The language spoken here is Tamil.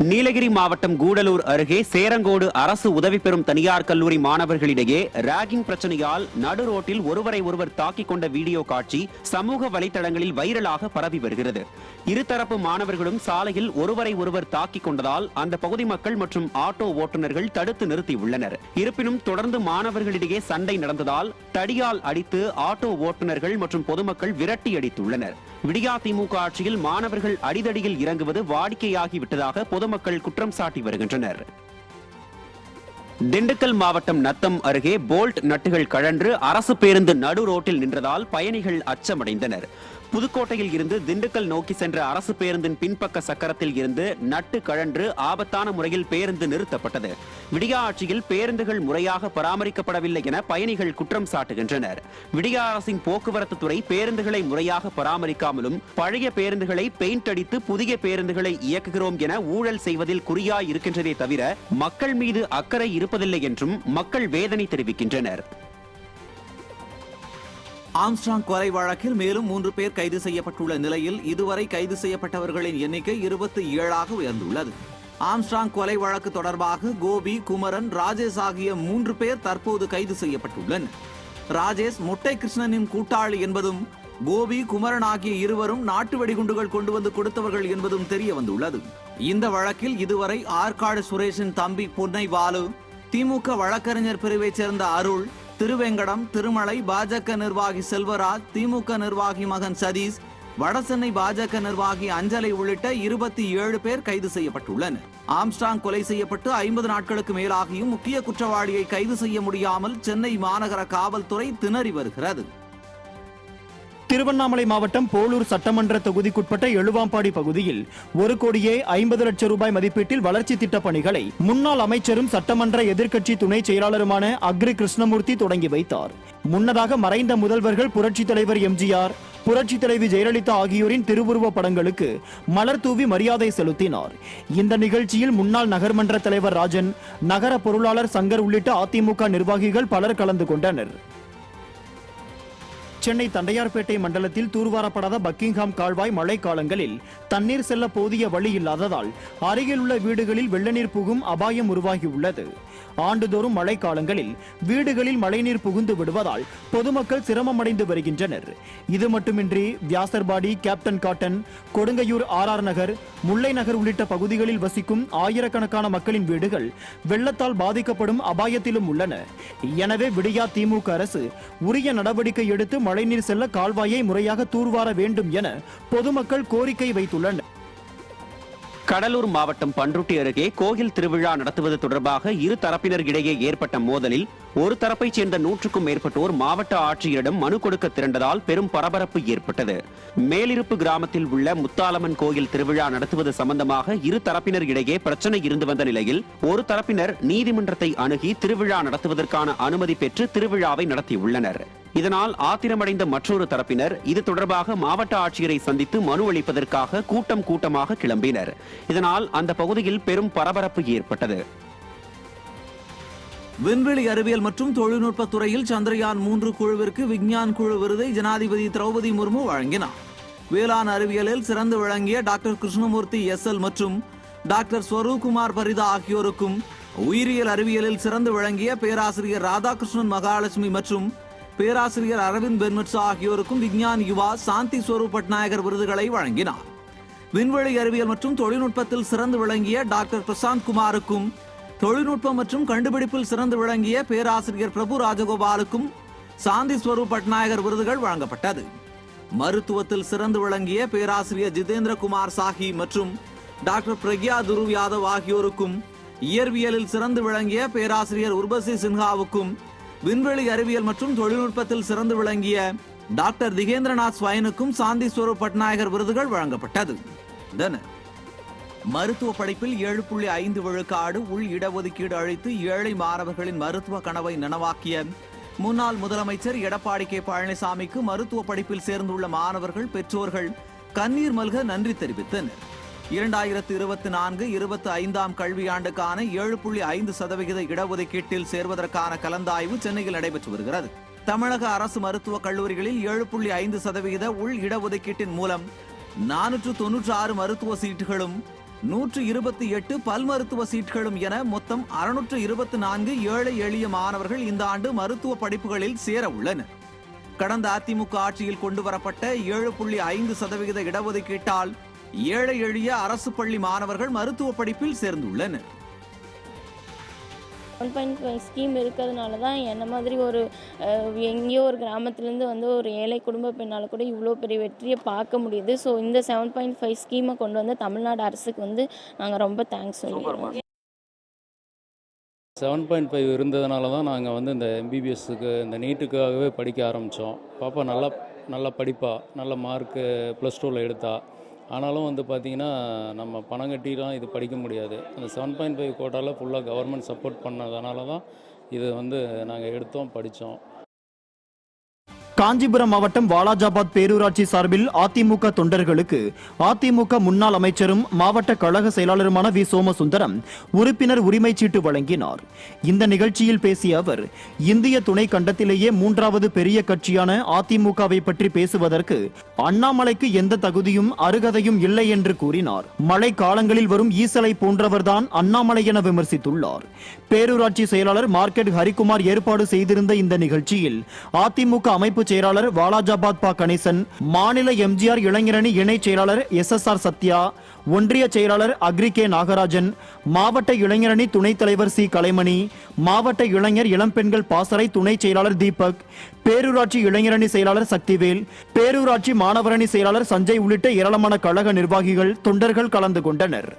நீலகிரி மாவட்டம் கூடலூர் அருகே சேரங்கோடு அரசு உதவி பெறும் தனியார் கல்லூரி மாணவர்களிடையே ராகிங் பிரச்சனையால் நடு ரோட்டில் ஒருவரை ஒருவர் தாக்கிக் கொண்ட வீடியோ காட்சி சமூக வலைதளங்களில் வைரலாக பரவி வருகிறது. இருதரப்பு மாணவர்களும் சாலையில் ஒருவரை ஒருவர் தாக்கிக் கொண்டதால் அந்த பகுதி மக்கள் மற்றும் ஆட்டோ ஓட்டுநர்கள் தடுத்து நிறுத்தியுள்ளனர். இருப்பினும் தொடர்ந்து மாணவர்களிடையே சண்டை நடந்ததால் தடியால் அடித்து ஆட்டோ ஓட்டுநர்கள் மற்றும் பொதுமக்கள் விரட்டி அடித்துள்ளனர். விடியா திமுக ஆட்சியில் மாணவர்கள் அடிதடியில் இறங்குவது வாடிக்கையாகிவிட்டதாக பொதுமக்கள் குற்றம் சாட்டி வருகின்றனர். திண்டுக்கல் மாவட்டம் நத்தம் அருகே போல்ட் நட்டுகள் கழன்று அரசு பேருந்து நடு ரோட்டில் நின்றதால் பயணிகள் அச்சமடைந்தனர். புதுக்கோட்டையில் இருந்து திண்டுக்கல் நோக்கி சென்ற அரசு பேருந்தின் பின்பக்க சக்கரத்தில் இருந்து நட்டு கழன்று ஆபத்தான முறையில் பேருந்து நிறுத்தப்பட்டது. விடியா ஆட்சியில் பேருந்துகள் முறையாக பராமரிக்கப்படவில்லை என பயணிகள் குற்றம் சாட்டுகின்றனர். விடியா அரசின் போக்குவரத்து துறை பேருந்துகளை முறையாக பராமரிக்காமலும் பழைய பேருந்துகளை பெயிண்ட் அடித்து புதிய பேருந்துகளை இயக்குகிறோம் என ஊழல் செய்வதில் குறியாய் இருக்கின்றதே தவிர மக்கள் மீது அக்கறை இருப்பதில்லை என்றும் மக்கள் வேதனை தெரிவிக்கின்றனர். ஆம்ஸ்ட்ராங் கொலை வழக்கில் மேலும் 3 பேர் கைது செய்யப்பட்டுள்ள நிலையில் இதுவரை கைது செய்யப்பட்டவர்களின் எண்ணிக்கை 27ஆக உயர்ந்துள்ளது. ஆம்ஸ்ட்ராங் கொலை வழக்கு தொடர்பாக கோபி, குமரன், ராஜேஷ் ஆகிய 3 பேர் தற்போது கைது செய்யப்பட்டுள்ளனர். ராஜேஷ் மொட்டை கிருஷ்ணனின் கூட்டாளி என்பதும் கோபி, குமரன் ஆகிய இருவரும் நாட்டு வெடிகுண்டுகள் கொண்டு வந்து கொடுத்தவர்கள் என்பதும் தெரிய வந்துள்ளது. இந்த வழக்கில் இதுவரை ஆற்காடு சுரேஷின் தம்பி பொன்னை பாலு, திமுக வழக்கறிஞர் பிரிவைச் சேர்ந்த அருள், திருவேங்கடம், திருமலை பாஜக நிர்வாகி செல்வராஜ், திமுக நிர்வாகி மகன் சதீஷ், வடசென்னை பாஜக நிர்வாகி அஞ்சலை உள்ளிட்ட 27 பேர் கைது செய்யப்பட்டுள்ளனர். ஆம்ஸ்ட்ராங் கொலை செய்யப்பட்டு 50 நாட்களுக்கு மேலாகியும் முக்கிய குற்றவாளியை கைது செய்ய முடியாமல் சென்னை மாநகர காவல்துறை திணறி வருகிறது. திருவண்ணாமலை மாவட்டம் போலூர் சட்டமன்ற தொகுதிக்குட்பட்ட எழுவாம்பாடி பகுதியில் 1,50,00,000 ரூபாய் மதிப்பீட்டில் வளர்ச்சி திட்டப் பணிகளை முன்னாள் அமைச்சரும் சட்டமன்ற எதிர்க்கட்சி துணை செயலாளருமான அக்ரி கிருஷ்ணமூர்த்தி தொடங்கி வைத்தார். முன்னதாக மறைந்த முதல்வர்கள் புரட்சித் தலைவர் எம்ஜிஆர், புரட்சித் தலைவி ஜெயலலிதா ஆகியோரின் திருவுருவ படங்களுக்கு மலர் தூவி மரியாதை செலுத்தினார். இந்த நிகழ்ச்சியில் முன்னாள் நகர்மன்ற தலைவர் ராஜன், நகர பொருளாளர் சங்கர் உள்ளிட்ட அதிமுக நிர்வாகிகள் பலர் கலந்து கொண்டனர். சென்னை தண்டையார்பேட்டை மண்டலத்தில் தூர்வாரப்படாத பக்கிங்ஹாம் கால்வாய் மழை காலங்களில் தண்ணீர் செல்ல போதிய வழி இல்லாததால் அருகில் உள்ள வீடுகளில் வெள்ளநீர் புகும் அபாயம் உருவாகியுள்ளது. ஆண்டுதோறும் மழை காலங்களில் வீடுகளில் மழைநீர் புகுந்து விடுவதால் பொதுமக்கள் சிரமமடைந்து வருகின்றனர். இது மட்டுமின்றி Vyasarpadi, captain cotton, Kodungaiyur, RR நகர், முல்லை நகர் உள்ளிட்ட பகுதிகளில் வசிக்கும் ஆயிரக்கணக்கான மக்களின் வீடுகள் வெள்ளத்தால் பாதிக்கப்படும் அபாயத்திலும் உள்ளன. எனவே விடியா திமுக அரசு உரிய நடவடிக்கை எடுத்து மழைநீர் செல்ல கால்வாயை முறையாக தூர்வார வேண்டும் என பொதுமக்கள் கோரிக்கை வைத்துள்ளனர். கடலூர் மாவட்டம் பன்ருட்டி அருகே கோயில் திருவிழா நடத்துவது தொடர்பாக இரு தரப்பினர் இடையே ஏற்பட்ட மோதலில் ஒரு தரப்பைச் சேர்ந்த 100க்கும் மேற்பட்டோர் மாவட்ட ஆட்சியரிடம் மனு கொடுக்க திரண்டதால் பெரும் பரபரப்பு ஏற்பட்டது. மேலிருப்பு கிராமத்தில் உள்ள முத்தாலம்மன் கோயில் திருவிழா நடத்துவது சம்பந்தமாக இரு தரப்பினர் இடையே பிரச்சனை இருந்து வந்த நிலையில் ஒரு தரப்பினர் நீதிமன்றத்தை அணுகி திருவிழா நடத்துவதற்கான அனுமதி பெற்று திருவிழாவை நடத்தியுள்ளனர். இதனால் ஆத்திரமடைந்த மற்றொரு தரப்பினர் இது தொடர்பாக மாவட்ட ஆட்சியரை சந்தித்து மனு அளிப்பதற்காக கூட்டமாக கிளம்பினர். இதனால் அந்த பகுதியில் பெரும் பரபரப்பு ஏற்பட்டது. விண்வெளி அறிவியல் மற்றும் தொழில்நுட்பத் துறையில் சந்திரயான் 3 குழுவிற்கு விஞ்ஞான் குழு விருதை ஜனாதிபதி திரௌபதி முர்மு வழங்கினார். வேளாண் அறிவியலில் சிறந்து விளங்கிய டாக்டர் கிருஷ்ணமூர்த்தி SL மற்றும் டாக்டர் ஸ்வரூப்குமார் பரிதா ஆகியோருக்கும், உயிரியல் அறிவியலில் சிறந்து விளங்கிய பேராசிரியர் ராதாகிருஷ்ணன் மகாலட்சுமி மற்றும் பேராசிரியர் அரவிந்த் பென்மிட்சா ஆகியோருக்கும் விஞ்ஞான் யுவா சாந்தி ஸ்வரூப் பட்நாயகர் விருதுகளை வழங்கினார். விண்வெளி அறிவியல் மற்றும் தொழில்நுட்பத்தில் சிறந்து விளங்கிய டாக்டர் பிரசாந்த் குமாருக்கும், தொழில்நுட்பம் மற்றும் கண்டுபிடிப்பில் சிறந்து விளங்கிய பேராசிரியர் பிரபு ராஜகோபாலுக்கும் சாந்தி ஸ்வரூப் பட்நாயகர் விருதுகள் வழங்கப்பட்டது. மருத்துவத்தில் சிறந்து விளங்கிய பேராசிரியர் ஜிதேந்திர குமார் சாஹி மற்றும் டாக்டர் பிரக்யா துருவ் யாதவ் ஆகியோருக்கும், இயற்பியலில் சிறந்து விளங்கிய பேராசிரியர் உர்வசி சின்ஹாவுக்கும், விண்வெளி அறிவியல் மற்றும் தொழில்நுட்பத்தில் சிறந்து விளங்கிய டாக்டர் திகேந்திரநாத் ஸ்வயனுக்கும் சாந்தி ஸ்வரூப் பட்நாயகர் விருதுகள் வழங்கப்பட்டது. மருத்துவ படிப்பில் 7.5 விழுக்காடு உள் இடஒதுக்கீடு அளித்து ஏழை மாணவர்களின் மருத்துவ கனவை நனவாக்கிய முன்னாள் முதலமைச்சர் எடப்பாடி K. பழனிசாமிக்கு மருத்துவ படிப்பில் சேர்ந்துள்ள மாணவர்கள், பெற்றோர்கள் கண்ணீர் மல்க நன்றி தெரிவித்தனர். 2024-25 கல்வியாண்டுக்கான 7.5% இடஒதுக்கீட்டில் சேர்வதற்கான கலந்தாய்வு சென்னையில் நடைபெற்று வருகிறது. தமிழக அரசு மருத்துவக் கல்லூரிகளில் 7.5% உள் இடஒதுக்கீட்டின் மூலம் 496 மருத்துவ சீட்டுகளும் 128 பல் மருத்துவ சீட்களும் என மொத்தம் 624 ஏழை எளிய மாணவர்கள் இந்த ஆண்டு மருத்துவ படிப்புகளில் சேர உள்ளனர். கடந்த அதிமுக ஆட்சியில் கொண்டுவரப்பட்ட 7.5% இடஒதுக்கீட்டால் ஏழை எளிய அரசு பள்ளி மாணவர்கள் மருத்துவ படிப்பில் சேர்ந்துள்ளனர். 1.5 ஸ்கீம் இருக்கிறதுனால தான் என்ன மாதிரி ஒரு எங்கேயோ ஒரு கிராமத்துலேருந்து வந்து ஒரு ஏழை குடும்ப பெண்ணால் கூட இவ்வளோ பெரிய வெற்றியை பார்க்க முடியுது. ஸோ இந்த 7.5 ஸ்கீமை கொண்டு வந்து தமிழ்நாடு அரசுக்கு வந்து நாங்கள் ரொம்ப தேங்க்ஸ் சொல்லிடுறோம். 7.5 இருந்ததுனால தான் நாங்கள் வந்து இந்த எம்பிபிஎஸ்க்கு இந்த நீட்டுக்காகவே படிக்க ஆரம்பித்தோம். பாப்பா நல்லா படிப்பா, நல்ல மார்க்கு +2ல் எடுத்தா. ஆனாலும் வந்து பார்த்திங்கன்னா நம்ம பணம் கட்டிலாம் இது படிக்க முடியாது. அந்த 7.5 கோட்டாவில் ஃபுல்லாக கவர்மெண்ட் சப்போர்ட் பண்ணதுனால தான் இது வந்து நாங்கள் எடுத்தோம், படித்தோம். காஞ்சிபுரம் மாவட்டம் வாலாஜாபாத் பேரூராட்சி சார்பில் அதிமுக தொண்டர்களுக்கு அதிமுக முன்னாள் அமைச்சரும் மாவட்ட கழக செயலாளருமான வி சோமசுந்தரம் உறுப்பினர் உரிமை சீட்டு வழங்கினார். இந்த நிகழ்ச்சியில் பேசிய அவர், இந்திய துணை கண்டத்திலேயே 3வது பெரிய கட்சியான அதிமுகவை பற்றி பேசுவதற்கு அண்ணாமலைக்கு எந்த தகுதியும் அருகதையும் இல்லை என்று கூறினார். மழை காலங்களில் வரும் ஈசலை போன்றவர்தான் அண்ணாமலை என விமர்சித்துள்ளார். பேரூராட்சி செயலாளர் மார்க்கெட் ஹரிக்குமார் ஏற்பாடு செய்திருந்த இந்த நிகழ்ச்சியில் அதிமுக அமைப்பு செயலாளர் வாலாஜாபாத் பா கணேசன், மாநில எம்ஜிஆர் இளைஞரணி இணை செயலாளர் SSR சத்யா, ஒன்றிய செயலாளர் அக்ரி கே நாகராஜன், மாவட்ட இளைஞரணி துணைத் தலைவர் சி கலைமணி, மாவட்ட இளைஞர் இளம்பெண்கள் பாசறை துணை செயலாளர் தீபக், பேரூராட்சி இளைஞரணி செயலாளர் சக்திவேல், பேரூராட்சி மாணவரணி செயலாளர் சஞ்சய் உள்ளிட்ட ஏராளமான கழக நிர்வாகிகள், தொண்டர்கள் கலந்து கொண்டனர்.